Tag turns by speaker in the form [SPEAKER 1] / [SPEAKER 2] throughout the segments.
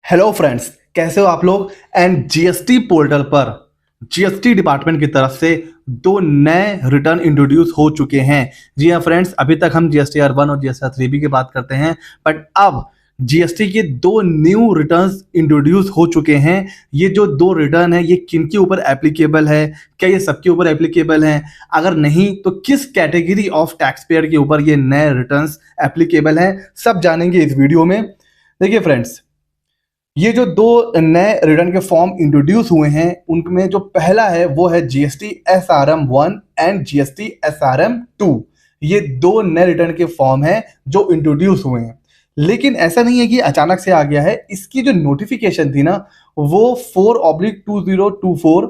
[SPEAKER 1] Hello friends, कैसे हो आप लोग। एंड जीएसटी पोर्टल पर जीएसटी डिपार्टमेंट की तरफ से दो नए रिटर्न इंट्रोड्यूस हो चुके हैं। जी हाँ फ्रेंड्स, अभी तक हम जीएसटीआर 1 और जीएसटीआर 3B की बात करते हैं, बट अब जीएसटी के दो न्यू रिटर्न्स इंट्रोड्यूस हो चुके हैं। ये जो दो रिटर्न है, ये किन के ऊपर एप्लीकेबल है, क्या ये सबके ऊपर एप्लीकेबल है, अगर नहीं तो किस कैटेगरी ऑफ टैक्स पेयर के ऊपर ये नए रिटर्न्स एप्लीकेबल हैं, सब जानेंगे इस वीडियो में। देखिए फ्रेंड्स, ये जो दो नए रिटर्न के फॉर्म इंट्रोड्यूस हुए हैं, उनमें जो पहला है वो है GST SRM 1 and GST SRM 2। ये दो नए रिटर्न के फॉर्म हैं जो इंट्रोड्यूस हुए हैं, लेकिन ऐसा नहीं है कि अचानक से आ गया है। इसकी जो नोटिफिकेशन थी ना, वो 4/2024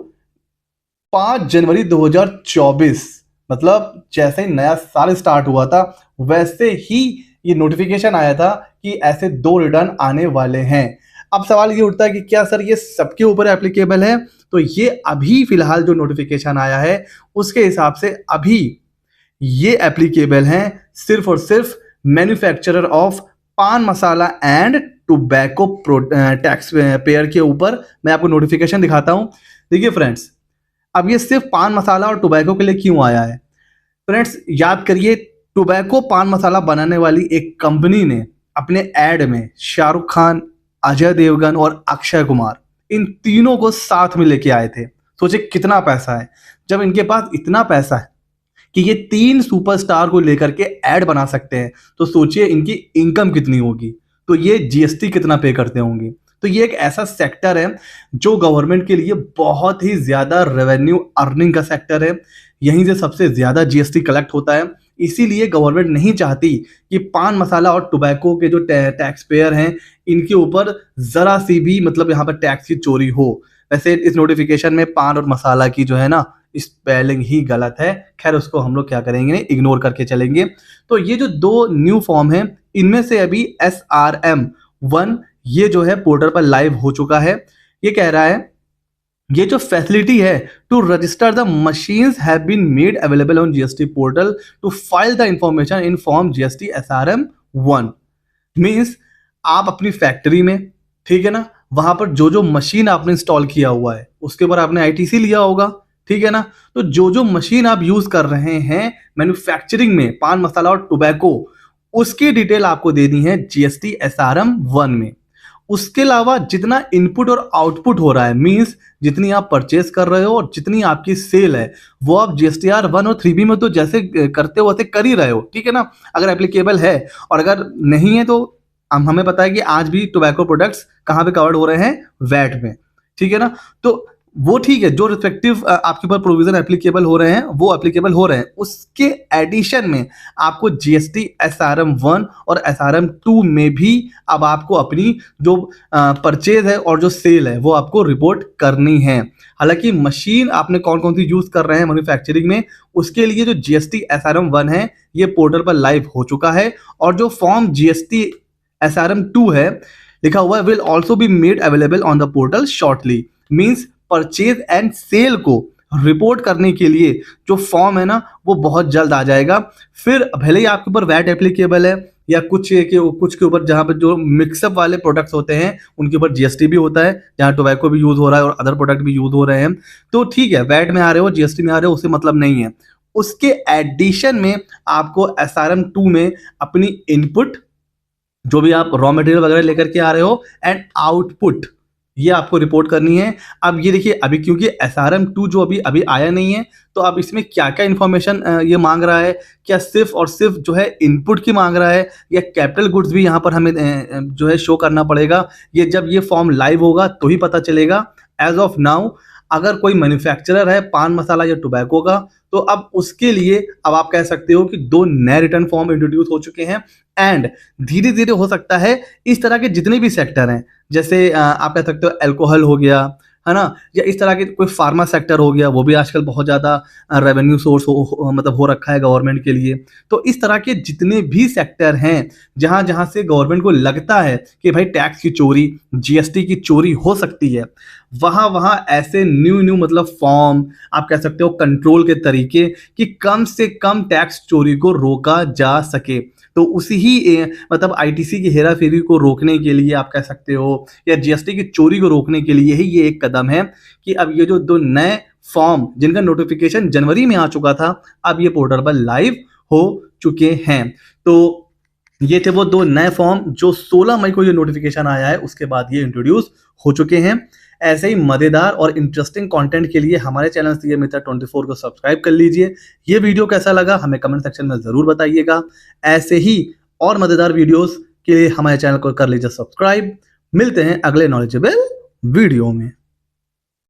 [SPEAKER 1] 5 जनवरी 2024, मतलब जैसे ही नया साल स्टार्ट हुआ था वैसे ही ये नोटिफिकेशन आया था कि ऐसे दो रिटर्न आने वाले हैं। अब सवाल ये उठता है कि क्या सर ये सबके ऊपर एप्लीकेबल है? तो ये अभी फिलहाल जो नोटिफिकेशन आया है उसके हिसाब से अभी ये एप्लीकेबल हैं सिर्फ और सिर्फ मैन्युफैक्चरर ऑफ पान मसाला एंड टोबैको टैक्स पेयर के ऊपर। मैं आपको नोटिफिकेशन दिखाता हूं। देखिए फ्रेंड्स, अब ये सिर्फ पान मसाला और टोबैको के लिए क्यों आया है? फ्रेंड्स याद करिए, टोबैको पान मसाला बनाने वाली एक कंपनी ने अपने एड में शाहरुख खान, अजय देवगन और अक्षय कुमार, इन तीनों को साथ में लेके आए थे। सोचे कितना पैसा है। जब इनके पास इतना पैसा है कि ये तीन सुपरस्टार को लेकर के ऐड बना सकते हैं, तो सोचिए इनकी इनकम कितनी होगी, तो ये जीएसटी कितना पे करते होंगे। तो ये एक ऐसा सेक्टर है जो गवर्नमेंट के लिए बहुत ही ज्यादा रेवेन्यू अर्निंग का सेक्टर है। यहीं से सबसे ज्यादा जीएसटी कलेक्ट होता है। इसीलिए गवर्नमेंट नहीं चाहती कि पान मसाला और टोबैको के जो टैक्स पेयर हैं, इनके ऊपर जरा सी भी मतलब यहाँ पर टैक्स की चोरी हो। वैसे इस नोटिफिकेशन में पान और मसाला की जो है ना, स्पेलिंग ही गलत है। खैर, उसको हम लोग क्या करेंगे, इग्नोर करके चलेंगे। तो ये जो दो न्यू फॉर्म है, इनमें से अभी एसआरएम 1 ये जो है पोर्टल पर लाइव हो चुका है। ये कह रहा है, ये जो फैसिलिटी है to register the machines have been made available on GST portal to file the information in form GST SRM 1। Means आप अपनी फैक्ट्री में, ठीक है ना, वहां पर जो जो मशीन आपने इंस्टॉल किया हुआ है उसके ऊपर आपने आईटीसी लिया होगा, ठीक है ना। तो जो जो मशीन आप यूज कर रहे हैं मैन्युफैक्चरिंग में पान मसाला और टोबैको, उसकी डिटेल आपको देनी है जीएसटी एसआरएम 1 में। उसके अलावा जितना इनपुट और आउटपुट हो रहा है, मींस जितनी आप परचेस कर रहे हो और जितनी आपकी सेल है, वो आप जीएसटीआर 1 और 3B में तो जैसे करते हो वैसे कर ही रहे हो, ठीक है ना, अगर एप्लीकेबल है। और अगर नहीं है तो हमें पता है कि आज भी टोबैको प्रोडक्ट्स कहाँ पे कवर्ड हो रहे हैं, वैट में, ठीक है ना। तो वो ठीक है, जो रिस्पेक्टिव आपके ऊपर प्रोविजन एप्लीकेबल हो रहे हैं वो एप्लीकेबल हो रहे हैं। उसके एडिशन में आपको जीएसटी एसआरएम 1 और एसआरएम 2 में भी अब आपको अपनी जो परचेज है और जो सेल है वो आपको रिपोर्ट करनी है। हालांकि मशीन आपने कौन कौन सी यूज कर रहे हैं मैन्युफैक्चरिंग में, उसके लिए जो जीएसटी एसआरएम 1 है ये पोर्टल पर लाइव हो चुका है। और जो फॉर्म जीएसटी एसआरएम 2 है लिखा हुआ है, will also be made available on the portal shortly. Means purchase and sale को रिपोर्ट करने के लिए जो फॉर्म है ना, वो बहुत जल्द आ जाएगा। फिर भले ही आपके ऊपर वैट एप्लीकेबल है या कुछ के ऊपर जहाँ पर जो मिक्सअप वाले प्रोडक्ट्स होते हैं उनके ऊपर जीएसटी भी होता है, जहाँ टोबैको भी यूज हो रहा है और अदर प्रोडक्ट भी यूज हो रहे हैं, तो ठीक है, वैट में आ रहे हो, जीएसटी में आ रहे हो, उससे मतलब नहीं है। उसके एडिशन में आपको एसआरएम 2 में अपनी इनपुट, जो भी आप रॉ मटेरियल वगैरह लेकर के आ रहे हो, एंड आउटपुट, ये आपको रिपोर्ट करनी है। अब ये देखिए, अभी क्योंकि एसआरएम 2 जो अभी आया नहीं है, तो अब इसमें क्या क्या इन्फॉर्मेशन ये मांग रहा है, क्या सिर्फ और सिर्फ जो है इनपुट की मांग रहा है या कैपिटल गुड्स भी यहाँ पर हमें जो है शो करना पड़ेगा, ये जब ये फॉर्म लाइव होगा तो ही पता चलेगा। एज ऑफ नाउ अगर कोई मैन्युफैक्चरर है पान मसाला या टोबैको का, तो अब उसके लिए अब आप कह सकते हो कि दो नए रिटर्न फॉर्म इंट्रोड्यूस हो चुके हैं। एंड धीरे धीरे हो सकता है इस तरह के जितने भी सेक्टर हैं, जैसे आप कह सकते हो अल्कोहल हो गया, है ना, या इस तरह के कोई फार्मा सेक्टर हो गया, वो भी आजकल बहुत ज़्यादा रेवेन्यू सोर्स मतलब हो रखा है गवर्नमेंट के लिए। तो इस तरह के जितने भी सेक्टर हैं जहाँ जहाँ से गवर्नमेंट को लगता है कि भाई टैक्स की चोरी, जीएसटी की चोरी हो सकती है, वहां वहां ऐसे न्यू मतलब फॉर्म, आप कह सकते हो कंट्रोल के तरीके कि कम से कम टैक्स चोरी को रोका जा सके। तो उसी ही मतलब आईटीसी की हेरा फेरी को रोकने के लिए आप कह सकते हो, या जीएसटी की चोरी को रोकने के लिए ही ये एक कदम है कि अब ये जो दो नए फॉर्म जिनका नोटिफिकेशन जनवरी में आ चुका था, अब ये पोर्टल पर लाइव हो चुके हैं। तो ये थे वो दो नए फॉर्म जो 16 मई को ये नोटिफिकेशन आया है, उसके बाद ये इंट्रोड्यूस हो चुके हैं। ऐसे ही मजेदार और इंटरेस्टिंग कंटेंट के लिए हमारे चैनल सीए मित्र 24 को सब्सक्राइब कर लीजिए। ये वीडियो कैसा लगा हमें कमेंट सेक्शन में जरूर बताइएगा। ऐसे ही और मजेदार वीडियोस के लिए हमारे चैनल को कर लीजिए सब्सक्राइब। मिलते हैं अगले नॉलेजेबल वीडियो में।